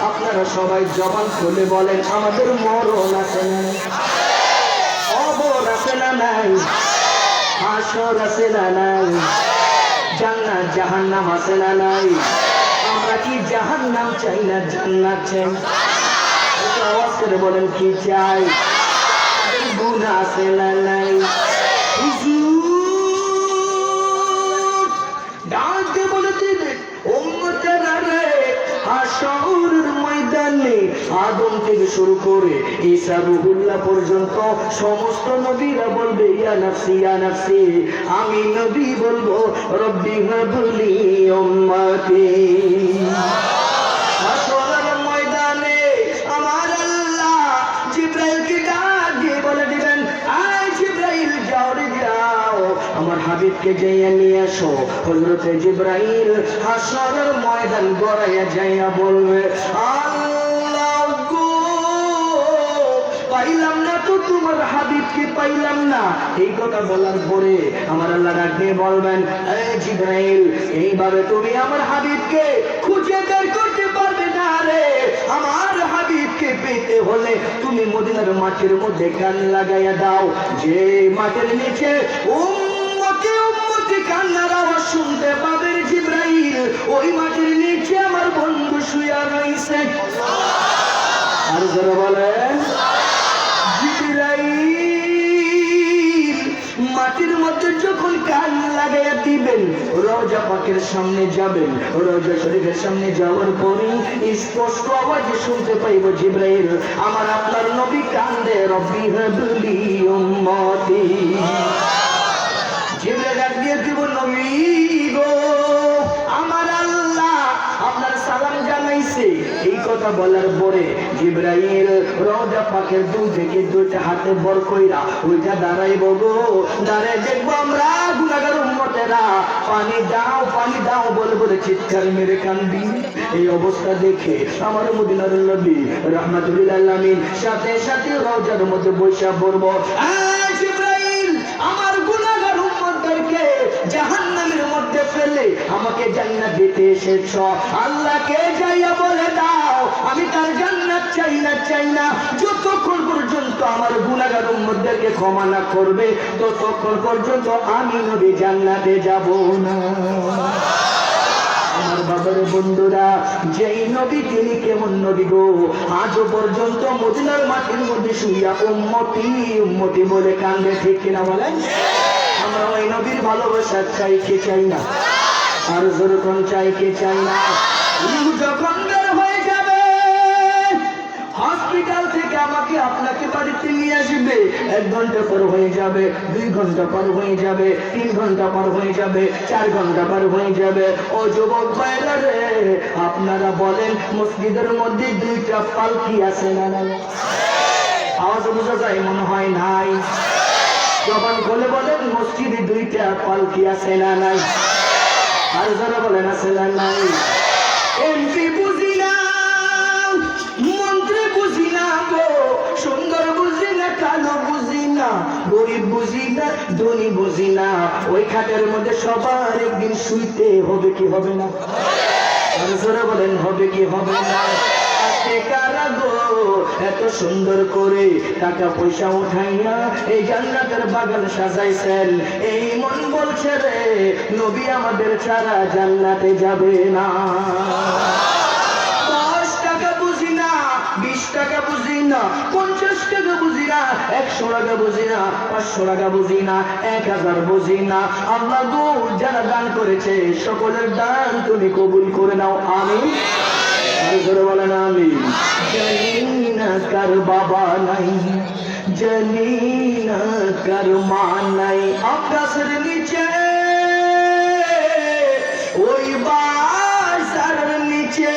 আপনারা সবাই জবান খুলে বলেন, আমাদের মরণ আছে না নাই? কবর আছে না নাই? হাসর আছে না নাই? জান্নাত জাহান্নাম আছে না নাই? আমরা কি জাহান্নাম চাই না জান্নাত চাই? আওয়াজ করে বলেন কি চাই? গুনাহ আছে না নাই? ডাকে বলে দিবে উম্মতেরা রে, হাশরের ময়দানে আদম থেকে শুরু করে ঈসা রূহুল্লাহ পর্যন্ত সমস্ত নবীরা বলবে ইয়া নাফসি ইয়া নাফসি। আমি নবী বলবো রব্বি হাবলি উম্মতি। হাশরের ময়দানে আমার আল্লাহ জিবরাইলকে ডাক দিয়ে বলে দিবেন, আয় জিবরাইল যাও রে যাও, আমার হাবিবকে যাইয়া নিয়ে আসো। হযরতে জিবরাইল হাশরের ময়দান গড়াইয়া যাইয়া বলবে, আল্লাহ গো পাইলাম না তো তোমার হাবিবকে পাইলাম না। এই কথা বলার পরে আমার আল্লাহ ডাক দিয়ে বলবেন, এই জিবরাইল এইভাবে তুমি আমার হাবিবকে খুঁজে বের করতে পারবে না রে। আমার হাবিবকে পেতে হলে তুমি মদিনার মাটির মধ্যে কান লাগাইয়া দাও, যে মাটির নিচে উম্মতি উম্মতি কান্নার আওয়াজ শুনতে পাবে জিবরাইল, ওই মাটির নিচে আমার বন্ধু শুয়া রয়েছে। আর যারা বলেন মাটির মধ্যে যখন কান লাগাইয়া দিবেন, রওজা পাকের সামনে যাবেন, রওজা শরীফের সামনে যাওয়ার পরে স্পষ্ট আওয়াজে শুনতে পাইব জিবরাইল আমার আপনার নবী কান্দে, রব্বি হাবলি উম্মতি। জিবরাইল ডাক দিয়ে দিব, নবী গো আমার আল্লাহ আপনার সালাম জানাইছে। এই কথা বলার পরে জিবরাইল রওজা পাকের দুই থেকে দুইটা হাতে বর কইরা ওইটা দাঁড়াইব গো। দাঁড়ায় দেখবো আমরা গুনাহগার উম্মতেরা পানি দাও বলে বলে চিৎকার মেরে কান্দি। এই অবস্থা দেখে আমার মদিনার নবী রাহমাতুল লিল আলামিন সাথে সাথে রওজার মধ্যে বৈশা পড়বো, জিবরাইল আমার গুনাহগার উম্মতদেরকে জাহান্নামের মধ্যে ফেলে আমাকে জান্নাত দিতে এসেছ, আল্লাহকে যাইয়া বলে দাও আমি তার জান্নাত চাই না। যতক্ষণ পর্যন্ত আমার গুনাহগার উম্মতদেরকে ক্ষমা না করবে ততক্ষণ পর্যন্ত আমি নবী জান্নাতে যাব না। আমার বাবার বন্ধুরা, যেই নবী তিনি কেমন নবী গো, আজও পর্যন্ত মদিনার মাটির মধ্যে শুইয়া উম্মতি উম্মতি বলে কান্দে, ঠিক কিনা বলেন? আমরা ওই নবীর ভালোবাসা চাই কে চাই না? আর যেরকম চাই কে চাই না? যখন বের হয়ে যাবে হসপিটাল থেকে আমাকে আপনাকে বাড়িতে নিয়ে আসবে, 1 ঘন্টা পর হয়ে যাবে, 2 ঘন্টা পর হয়ে যাবে, 3 ঘন্টা পর হয়ে যাবে, 4 ঘন্টা পর হয়ে যাবে। ও যুবক ভাইরা রে, আপনারা বলেন মসজিদের মধ্যে 2টা পালকি আছে না নাই? আওয়াজ বোঝা যায় মনে হয় নাই? যখন বলে বলেন মসজিদে 2টা পালকি আছে না নাই? আর যারা বলেন আছে না নাই? এমপি বুঝি না, মন্ত্রী বুঝি না গো, সুন্দর বুঝি না, কালো বুঝি না, গরিব বুঝি না, ধনী বুঝি না, ওই খাটের মধ্যে সবার একদিন শুইতে হবে কি হবে না? আর যারা বলেন হবে কি হবে না? কারা গো এত সুন্দর করে টাকা পয়সা উঠাইয়া এই জান্নাতের বাগান সাজাইছেন, এই মন বলছে রে নবী আমাদের ছাড়া জান্নাতে যাবে না। 10 টাকা বুঝি না, 20 টাকা বুঝি না, 50 টাকা বুঝি না, 100 টাকা বুঝি না, 500 টাকা বুঝি না, 1000 বুঝি না। আল্লাহ গো যারা দান করেছে সকলের দান তুমি কবুল করে নাও, আমিন। বলেন আমি জানি না কার বাবা নাই, জানি না কার মা নাই, আকাশের নিচে ওই বাসার নিচে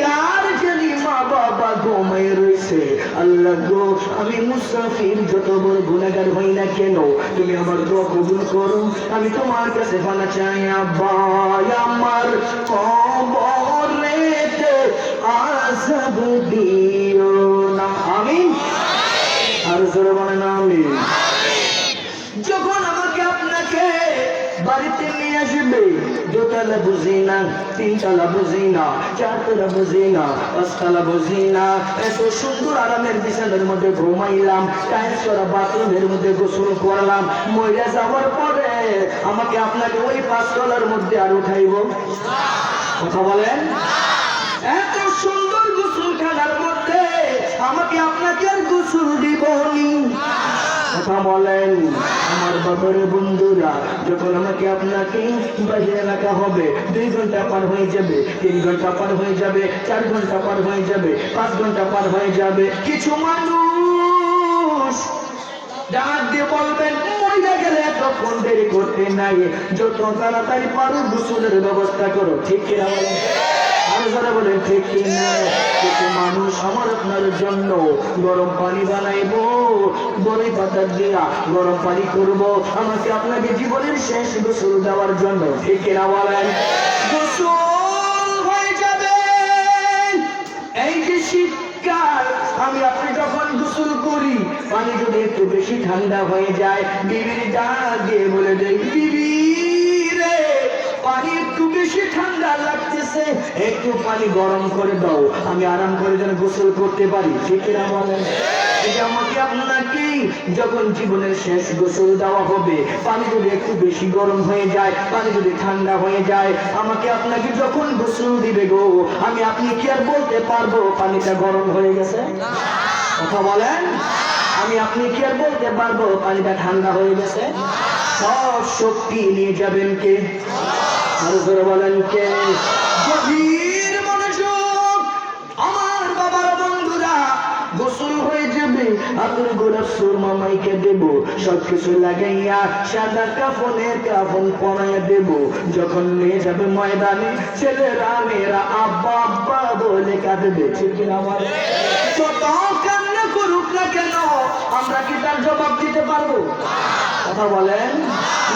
কার জানি মা বাবা ঘুমায় রয়েছে। আল্লাহ গো আমি মুসাফির যত বড় গুনাহগার হই না কেন তুমি আমার দোয়া কবুল করো, আমি তোমার কাছে পানা চাই। আব্বা আমার কবরেতে আযাব দিও না, আমিন। আর জোরে বলেন আমিন। যখন আমাকে আপনাকে বাড়িতে নিয়ে আসবে, জুতা দুতলা বুঝি না, তিনতলা বুঝি না, চারতলা বুঝি না, পাঁচতলা বুঝি না। এত সুন্দর আরামের বিছানার মধ্যে ঘুমাইলাম, টাইলস করা বাথরুমের মধ্যে গোসল করলাম, মরে যাওয়ার পরে আমাকে আপনাকে ওই 5 তলার মধ্যে আর উঠাইব? কথা বলেন। এত সুন্দর গোসলখানার মধ্যে আমাকে আপনাকে আর গোসল দিবনি? কথা বলেন। আমার বাবার বন্ধুরা, যখন আমাকে আপনাকে বাইরে রাখা হবে, 2 ঘন্টা পার হয়ে যাবে, 3 ঘন্টা পার হয়ে যাবে, 4 ঘন্টা পার হয়ে যাবে, 5 ঘন্টা পার হয়ে যাবে, কিছু মানুষ ডাক দিয়ে বলবেন মরে গেলে এতক্ষণ দেরি করতে নাই, যত তাড়াতাড়ি পারো গোসলের ব্যবস্থা করো। ঠিক কিনা বলেন? আর যারা বলেন ঠিক কিনা? কিছু মানুষ আমার আপনার জন্য গরম পানি বানাইবো, বড়ই পাতা দিয়া গরম পানি করবো আমাকে আপনাকে জীবনের শেষ গোসল দেওয়ার জন্য। ঠিক কিনা বলেন? গোসল হয়ে যাবে। এই যে শীতকাল, আমি আপনি যখন গোসল করি, পানি যদি একটু বেশি ঠান্ডা হয়ে যায়, বিবির ডাক দিয়ে বলে দেয়, বিবি রে পানি একটু বেশি ঠান্ডা লাগতেছে, একটু পানি গরম করে দাও, আমি আরাম করে যেন গোসল করতে পারি। ঠিক না বলেন? আমাকে আপনাকে যখন জীবনের শেষ গোসল দেওয়া হবে, পানি যদি একটু বেশি গরম হয়ে যায়, পানি যদি ঠান্ডা হয়ে যায়, আমাকে আপনাকে যখন গোসল দিবে গো, আমি আপনি কি আর বলতে পারবো পানিটা গরম হয়ে গেছে? কথা বলেন। আমি আপনি কি আর বলতে পারবো পানিটা ঠান্ডা হয়ে গেছে? সব শক্তি নিয়ে যাবেন কে? আর জোরে বলেন কে? গভীর মনোযোগ আমার বাবার বন্ধুরা, গোসল হয়ে যাবে, আতর গোলাপ সুরমা মাইকে দেব, সবকিছু লাগাইয়া সাদা কাফনের কাফন পরাইয়া দেব। যখন নিয়ে যাবে ময়দানে, ছেলেরা মেয়েরা আব্বা আব্বা বলে কাঁদবে। ঠিক কিনা বলে? যত কান্না করুক না কেন, আমরা কি তার জবাব দিতে পারবো? কথা বলেন।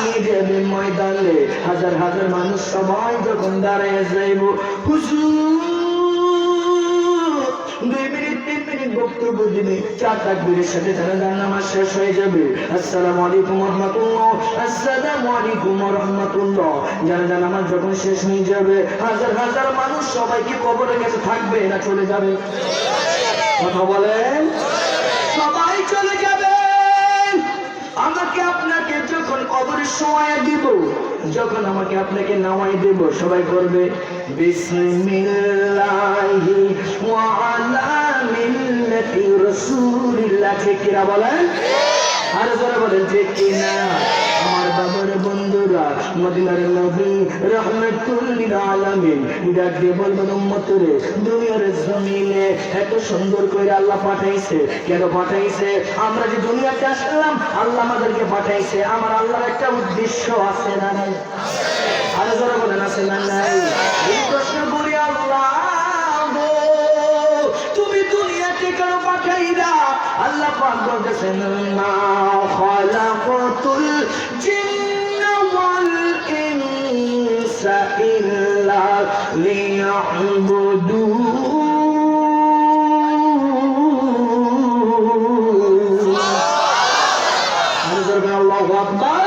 নিয়ে যাবে ময়দানে, হাজার হাজার মানুষ সবাই যখন দাঁড়িয়ে যাইব, হুজুর 2 মিনিট 3 মিনিট বক্তব্য দিলে 4 তাকবীরের সাথে তারা নামাজ শেষ হয়ে যাবে। আসসালামু আলাইকুম ওয়া রাহমাতুল্লাহ, আসসালামু আলাইকুম ওয়া রাহমাতুল্লাহ। জানাজা নামাজ যখন শেষ হয়ে যাবে, হাজার হাজার মানুষ সবাই কি কবরের কাছে থাকবে না চলে যাবে? কথা বলেন। সবাই চলে যাবে। আমাকে আপনাকে যখন কবরের সময় দিব, যখন আমাকে আপনাকে নামাই দেব, সবাই করবে বিসমিল্লাহি ওয়া আলা মিল্লাতি রাসূলিল্লাহ। ঠিক কিনা বলেন? আর যারা বলেন ঠিক কিনা? আমার বাবার বন্ধুরা, মদিনার নবী রাহমাতুল লিল আলামিন ডাক দিয়ে বলবেন উম্মতরে, দুনিয়ার জমিনে এত সুন্দর করে আল্লাহ পাঠাইছে। কেন পাঠাইছে? আমরা যে দুনিয়াতে আসলাম, আল্লাহ আমাদেরকে পাঠাইছে, আমার আল্লাহর একটা উদ্দেশ্য আছে না নাই? আর যারা বলেন আছে না নাই? এই প্রশ্ন করি, আল্লাহ গো তুমি দুনিয়াতে কেন পাঠাইলা? আল্লাহ পাক বলেছেন, মা খালাকাতুল জিন্না ওয়াল ইনসা ইল্লা লিয়াবুদুন। আল্লাহু আকবার।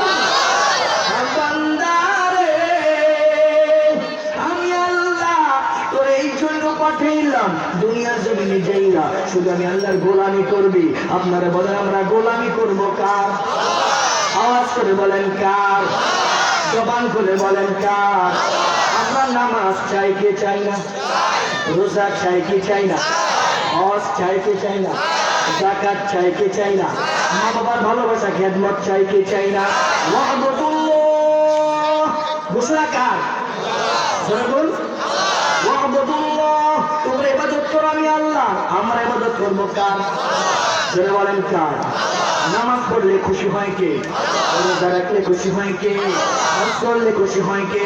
পাঠাইলাম দুনিয়ার জমিনে যাইরা, শুধু আমি আল্লাহর গোলামি করবি। আপনারা বলেন আমরা গোলামি করব কার? আওয়াজ করে বলেন কার? জবান করে বলেন কার? আমরা নামাজ চাই কে চাই না? রোজা চাই কে চাই না? হজ চাই কে চাই না? যাকাত চাই কে চাই না? মা বাবার ভালোবাসা খেদমত চাই কে চাই না? ওয়াহদাতুল্লাহ ঘোষণা কার? বল ওয়াহদাতুল্লাহ, তোমরা ইবাদত করো আমি আল্লাহ, আমরা ইবাদত করব কার? যারা বলেন কার? নামাজ পড়লে খুশি হয় কে? রোজা রাখলে খুশি হয় কে? হজ করলে খুশি হয় কে?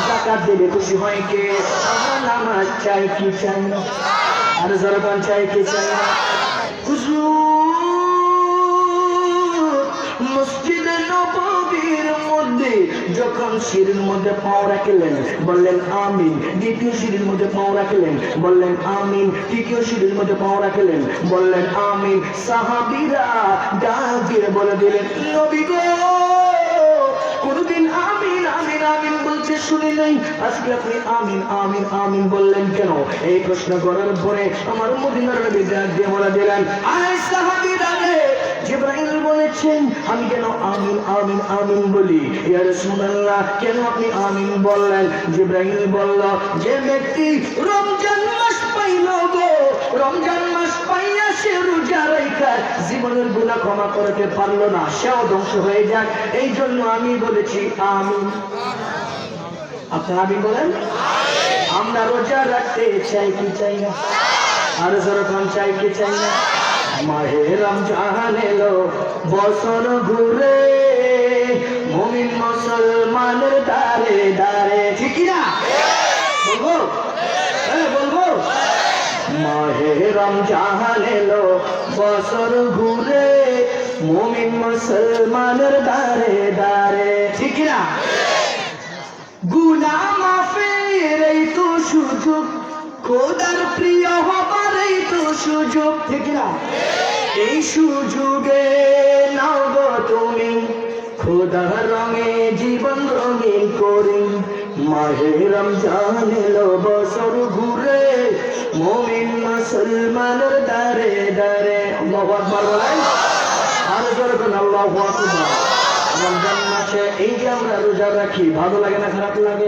যাকাত দিলে খুশি হয় কে? আমরা নামাজ চাই কি চাই না? আর যারা বলেন চাই কি চাই না? হুজুর মসজিদে নববীর মধ্যে যখন সিঁড়ির মধ্যে পাও রাখলেন, বললেন আমিন। দ্বিতীয় সিঁড়ির মধ্যে পাও রাখলেন, বললেন আমিন। তৃতীয় সিঁড়ির মধ্যে পাও রাখলেন, বললেন আমিন। সাহাবীরা ডাক দিয়ে বলে দিলেন, নবী গো কোনদিন আমিন আমিন আমিন বলছে শুনি নাই, আজকে আপনি আমিন আমিন আমিন বললেন কেন? এই প্রশ্ন করার পরে আমার মদিনার নবী ডাক দিয়ে বলে দিলেন, আয় সাহাবীরা রে, জিবরাইল বলেছেন আমি কেন আমিন আমিন আমিন বলি? ইয়া রাসূলুল্লাহ, কেন আপনি আমিন বললেন? জিবরাইল বলল, যে ব্যক্তি রমজান মাস পাইল গো, রমজান মাস পাইয়া সে রোজা রাখা জীবনের গুনাহ ক্ষমা করতে পারলো না, সেও ধ্বংস হয়ে যাক, এই জন্য আমি বলেছি আমিন। আপনারা আমিন বলেন। আমরা রোজা রাখতে চাই কি চাই না? আর যেরকম চাই কি চাই না? মাহে রমজান এলো, বছর ঘুরে, মুমিন মুসলমানের দারে দারে, ঠিক কি না? বলবো? হ্যাঁ বলবো। মাহে রমজান এলো, বছর ঘুরে, মুমিন মুসলমানের দারে দারে, ঠিক কি না? গুনাহ মাফের এই তো সুযোগ, খোদার প্রিয় হবার এই তো সুযোগ, ঠিক না? এই সুযোগে নাও গো তুমি, খোদার রঙে জীবন রঙিন করে। মাহে রমজান এলো, বছর ঘুরে, মুমিন মুসলমানের দারে দারে। আল্লাহু আকবার বলেন। আর জোরে বলেন আল্লাহু আকবার। রমজান মাসে এই যে আমরা রোজা রাখি, ভালো লাগে না খারাপ লাগে?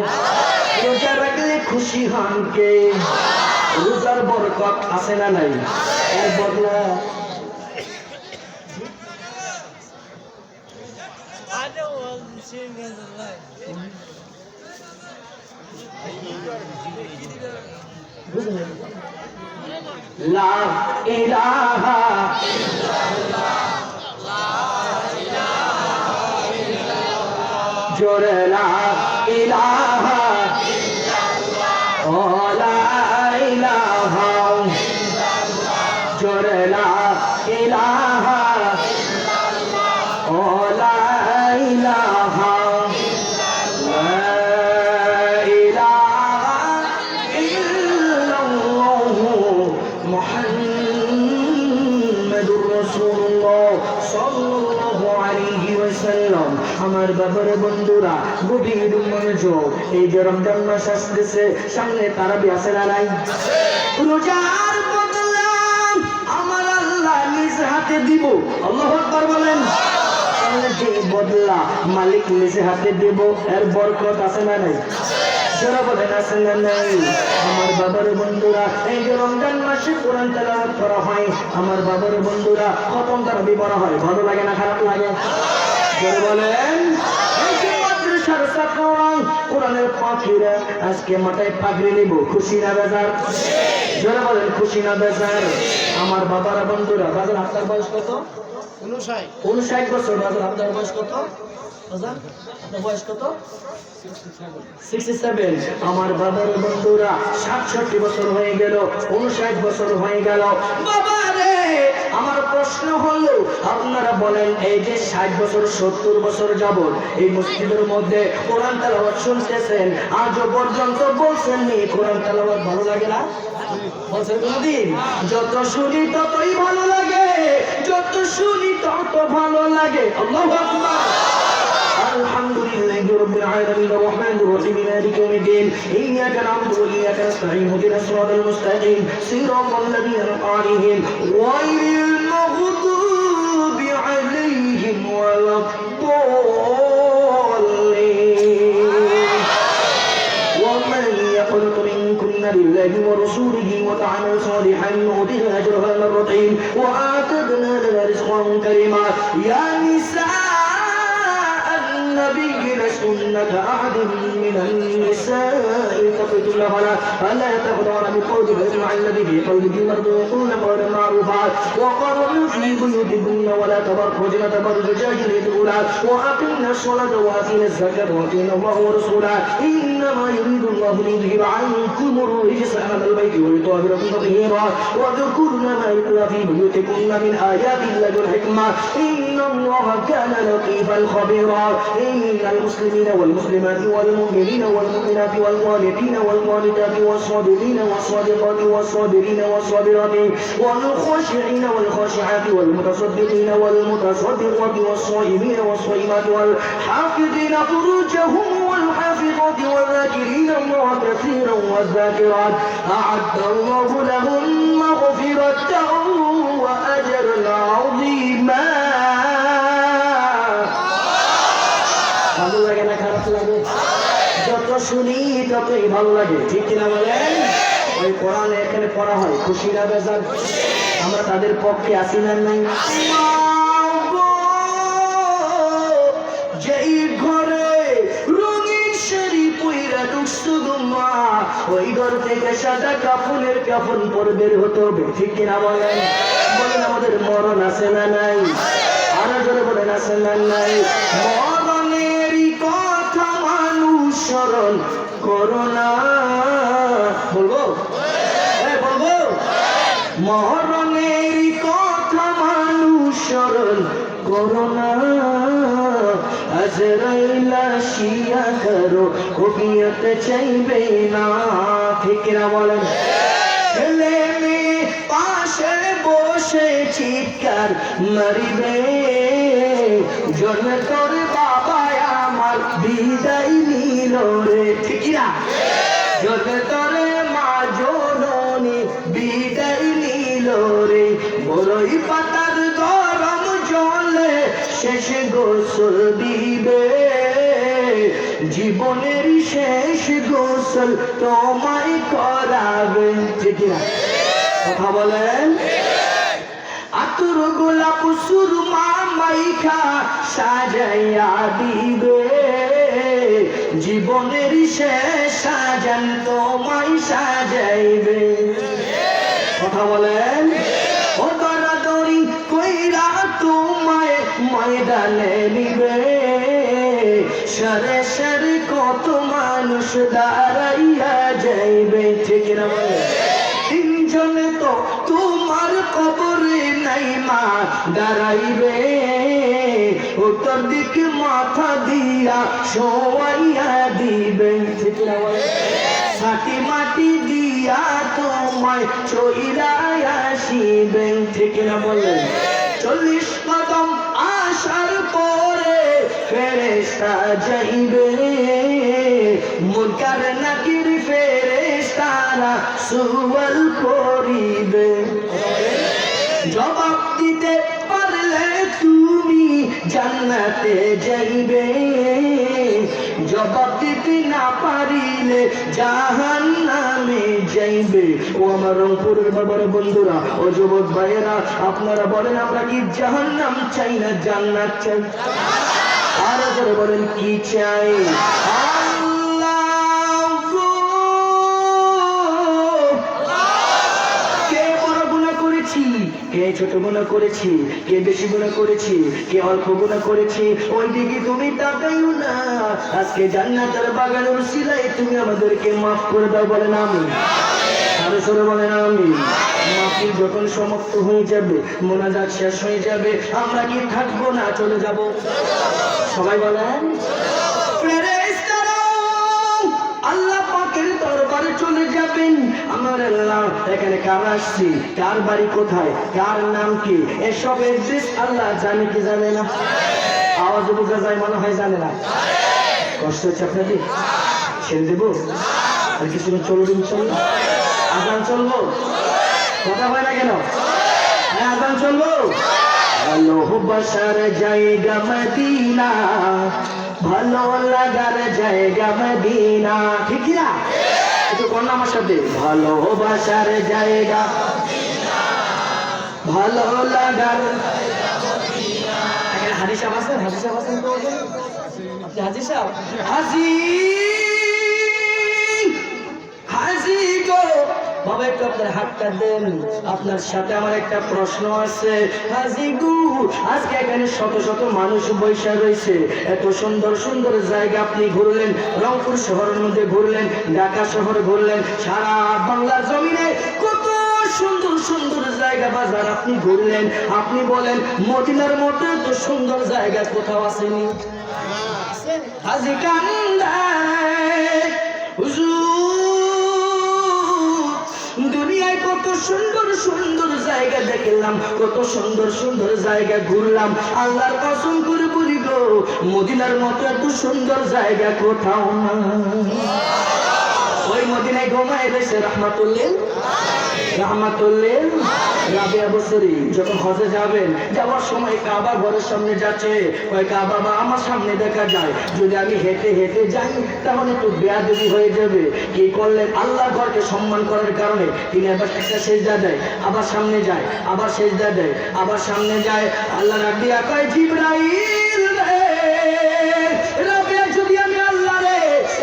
রোজা রাখলে খুশি হন কে? রোজার বরকত আছে না নাই? এর বদলা লা ইলাহা জোরে লা ইলাহা ও লা ইলাহা জোরে লা ইলাহা ও লা ইলাহা লা ইলাহা ইল্লাল্লাহু মুহাম্মাদুর রাসূলুল্লাহ সাল্লাল্লাহু আলাইহি ওয়াসাল্লাম। আমার বাবার বন্ধুরা, গভীর মনোযোগ, এই যে রমজান মাস আসতেছে, সামনে তারাবি আছে না নাই? রোজার বদলা আমার আল্লাহ নিজ হাতে দিব। আল্লাহু আকবার বলেন। তাহলে যে বদলা মালিক নিজ হাতে দিব, এর বরকত আছে না নাই? যারা বলেন আছে না নাই? আমার বাবার বন্ধুরা, এই যে রমজান মাসে কোরআন তেলাওয়াত করা হয়, আমার বাবার বন্ধুরা খতম তারাবি পড়া হয়, ভালো লাগে না খারাপ লাগে? যারা বলেন এই যে মাদ্রাসার ছাত্ররা, কোরআনের পাখিরা আজকে মাথায় পাগড়ি নিব, খুশি না বেজার? যারা বলেন খুশি না বেজার? আমার বাবারা বন্ধুরা, বাজার আপনার বয়স কত? 59 বছর। বাজার আপনার বয়স কত? বাজার আপনার বয়স কত? 67। আমার বাবার বন্ধুরা 67 বছর হয়ে গেল, 59 বছর হয়ে গেল। বাবা রে, আমার প্রশ্ন হলো, আপনারা বলেন এই যে 60 বছর 70 বছর যাবত এই মসজিদের মধ্যে কোরআন তেলাওয়াত শুনতেছেন, আজও পর্যন্ত বলছেন নি কোরআন তেলাওয়াত ভালো লাগে না? বলছেন কোনদিন? যত শুনি ততই ভালো লাগে, যত শুনি তত ভালো লাগে। আল্লাহু আকবার। الحمد لله رب العالمين الرحمن الرحيم مالك يوم الدين إياك نعبد وإياك نستعين اهدنا الصراط المستقيم صراط الذين أنعمت عليهم غير المغضوب عليهم ولا الضالين. ومن يقنط منكن لله ورسوله وتعمل صالحا نؤتها أجرها مرتين وأعتدنا لها رزقا كريما. يا نساء النبي لستن كأحد من النساء اتقيتن فلا تخضعن بقول فيسمع الذي في قوله مرض يقولن قولا معروفا وقرن في بيوتكن ولا تبرجن تبرج الجاهلية الأولى وأقمنا الصلاة وآتينا الزكاة وأطيعنا الله ورسوله إنما يريد الله ليذهب عنكم الرجس أهل البيت ويطهركم تطهيرا واذكرن ما يتلى في بيوتكن من آيات الله والحكمة إن الله كان لطيفا خبيرا. إن المسلمين والمسلمات والمؤمنين والمؤمنات والقانتين والقانتات والصابرين والصادقات والصابرين والصابرات والخاشعين والخاشعات والمتصدقين والمتصدقات والصائمين والصائمات والحافظين فروجهم والحافظين والحافظات والذاكرين الله كثيرا والذاكرات أعد الله لهم مغفرة وأجرا عظيما ভালো লাগে না খারাপ লাগে? যত শুনি ততই ভালো লাগে, ঠিক কিনা বলেন? ওই কোরআন এখানে পড়া হয়, খুশি না বেজার? আমরা তাদের পক্ষে আসি না নাই? যেই ঘরে রঙিন শাড়ি পইরা ঢুকছো মা, ওই ঘর থেকে সাদা কাফনের কাফন পরে বের হতে হবে, ঠিক কিনা বলেন? বলেন আমাদের মরণ আছে না নাই? আরো জোরে বলেন আছে না নাই? মরণেরই কথা মানুষ স্মরণ করো না, বলবো বলবো, মরণেরই কথা মানুষ স্মরণ করো না, আজরাইল আসিয়া করো কবিয়ত চাইবে না, ঠিক না বলেন? ছেলে মেয়ে পাশে বসে চিৎকার মারিবে, জন্মে তোর বাবা আমার বিদায় নিল রে, ঠিক না? জন্মে তোর মা জননী বিদায় নিল রে, বড়ই পাতার গরম জলে শেষে গোসল দিবে, জীবনের শেষ গোসল তোমায় করাবে, ঠিক না? কথা বলেন? আতুর গোলাপ সুরমা মাইখা সাজাইয়া দিবে, জীবনের শেষ সাজান তোমায় সাজাইবে, কথা বলেন? ও দরাদরি কইরা তোমায় ময়দানে নিবে, সারে সারে কত মানুষ দাঁড়াইয়া যাইবে, ঠিক না বলে? তিনজনে তো তোমার কবরে নাই মা দাঁড়াইবে, উত্তর দিকে মাথা দিয়া শোয়াইয়া দিবে, ঠিক না বলে? ছাটি মাটি দিয়া তোমায় চইরায় আসিবে, ঠিক না বলে? 40 কদম আসার পরে ফেরেশতা যাইবে, মুনকার নাকির ফেরেশতারা সুয়াল করিবে, জবাব দিতে পারলে তুমি জান্নাতে যাইবে, জবাব দিতে না পারিলে জাহান্নামে যাইবে। ও আমার রংপুরের বাবার বন্ধুরা, ও যুবক ভাইয়েরা, আপনারা বলেন আমরা কি জাহান্নাম চাই না জান্নাত চাই? আর যারা বলেন কি চাই? কে ছোট গুনাহ করেছি, কে বেশি গুনাহ করেছি, কে অল্প গুনাহ করেছি, ওই দিকে তুমি তাকাইও না। আজকে জান্নাতের বাগানের উসিলায় তুমি আমাদেরকে মাফ করে দাও, বলেন আমিন। আরে সরে বলেন আমিন। মাফি যখন সমাপ্ত হয়ে যাবে, মোনাজাত শেষ হয়ে যাবে, আমরা কি থাকবো না চলে যাব? সবাই বলেন আল্লাহ পাকের দরবারে চলে যাবেন। আমার আল্লাহ এখানে কার আসছি, কার বাড়ি কোথায়, কার নাম কি, এসব এড্রেস আল্লাহ জানে কি জানে না? আওয়াজ বোঝা যায় মনে হয় জানে না। কষ্ট হচ্ছে আপনাদের? ছেড়ে দেবো আর কিছুক্ষণ চলবেন? চলবো আজান চলবো? কথা হয় না কেন? হ্যাঁ আজান চলবো। ভালোবাসার জায়গা মদিনা, ভালো লাগার জায়গা মদিনা, ঠিক না? একটু কন্যা আমার সাথে, ভালোবাসার জায়গা, ভালো লাগার হাজি সাহেব আছেন? হাজি সাহেব আছেন তো? আপনি হাজি সাহেব? হাজি হাজি গো বাবা, একটু আপনার হাতটা দেন। আপনার সাথে আমার একটা প্রশ্ন আছে। হাজি গু, আজকে এখানে শত শত মানুষ বৈশা রয়েছে, এত সুন্দর সুন্দর জায়গা আপনি ঘুরলেন, রংপুর শহরের মধ্যে ঘুরলেন, ঢাকা শহর ঘুরলেন, সারা বাংলার জমিনে কত সুন্দর সুন্দর জায়গা বাজার আপনি ঘুরলেন। আপনি বলেন মদিনার মতো এত সুন্দর জায়গা কোথাও আসেনি? হাজি কান্দায় হুজুর, দুনিয়ায় কত সুন্দর সুন্দর জায়গা দেখলাম, কত সুন্দর সুন্দর জায়গা ঘুরলাম। আল্লাহর কসম করে বলি গো, মদিনার মতো এত সুন্দর জায়গা কোথাও না। ওই মদিনায় ঘুমায় রয়েছে রাহমাতুল্লিল রাবিয়া বসরি যখন হজে যাবেন, যাওয়ার সময় কাবা ঘরের সামনে যাচ্ছে, ওই কাবা বা আমার সামনে দেখা যায়। যদি আমি হেঁটে হেঁটে যাই তাহলে তো বেয়াদবি হয়ে যাবে। কি করলেন? আল্লাহ ঘরকে সম্মান করার কারণে তিনি আবার একটা সেজদা দেয়, আবার সামনে যায়, আবার সেজদা দেয়, আবার সামনে যায়। আল্লাহ রাবিয়া কয়, জিবরাইল রে, রাবিয়া যদি আমি আল্লাহ রে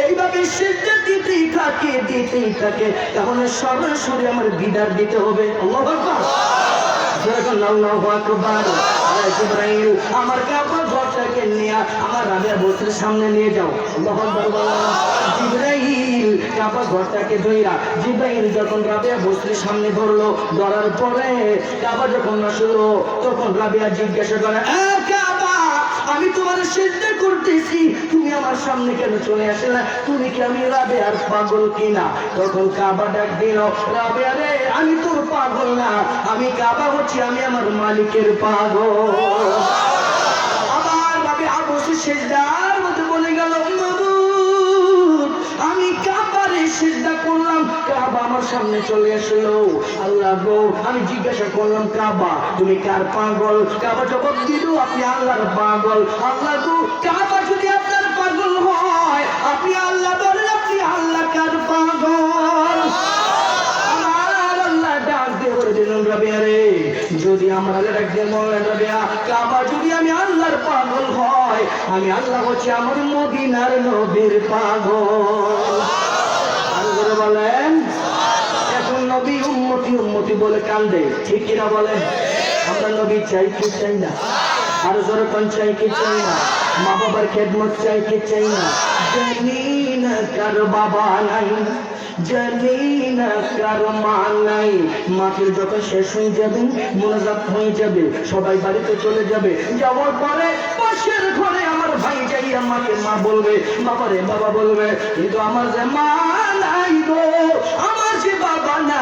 এইভাবে সেজদা দিতেই থাকে তাহলে সরাসরি আমার বিদার দিতে হবে। আল্লাহু আকবার, আল্লাহু আকবার। জিবরাইল আমার কাবা ঘরটাকে নিয়ে আমার রাবিয়া বসরির সামনে নিয়ে যাও। আল্লাহু আকবার। জিবরাইল কাবা ঘরটাকে ধইরা জিবরাইল যখন রাবিয়া বসরির সামনে ধরলো, ধরার পরে কাবা যখন আসলো তখন রাবিয়া জিজ্ঞাসা করে, কাবা, আমি তোমার সেজদা করতেছি, তুমি আমার সামনে কেন চলে আসলে? তুমি কি আমি রাবিয়ার পাগল কিনা? তখন কাবা ডাক দিল, রাবিয়া রে, আমি তোর পাগল না, আমি কাবা হচ্ছি, আমি আমার মালিকের পাগল। আবার রাবিয়া বসে সেজদার মধ্যে বলে গেল, মাবুদ, আমি কাবারে সেজদা করলাম, কাবা আমার সামনে চলে আসলো। আল্লাহ গো, আমি জিজ্ঞাসা করলাম, কাবা তুমি কার পাগল? কাবা জবাব দিল, আপনি আল্লাহর পাগল। আল্লাহ গো, কাবা যদি আপনার পাগল হয়, আপনি আল্লাহ বলেন, আপনি আল্লাহ কার পাগল? আমার আল্লাহ ডাক দিয়ে বলে দিলেন, রাবিয়া রে, যদি আমার আল্লাহ ডাক দিয়ে বললেন, রাবিয়া, কাবা যদি আমি আল্লাহর পাগল হয়, আমি আল্লাহ হচ্ছে আমার মদিনার নবীর পাগল। আর করে বলেন, এখন নবী উম্মতি উম্মতি বলে কান্দে, ঠিক কিনা বলেন? আমরা নবী চাই কি চাই না? আর যখন চাই কি চাই না? মা বাবার খেদমত চাই কি চাই না? জানি না কার বাবা নাই, জানি না কার মা নাই। মাটির যখন শেষ হয়ে যাবে, মোনাজাত হয়ে যাবে, সবাই বাড়িতে চলে যাবে। যাওয়ার পরে পাশের ঘরে আমার ভাই যাই আমাকে মা বলবে, বাবারে বাবা বলবে, কিন্তু আমার যে মা নাই গো, আমার যে বাবা না।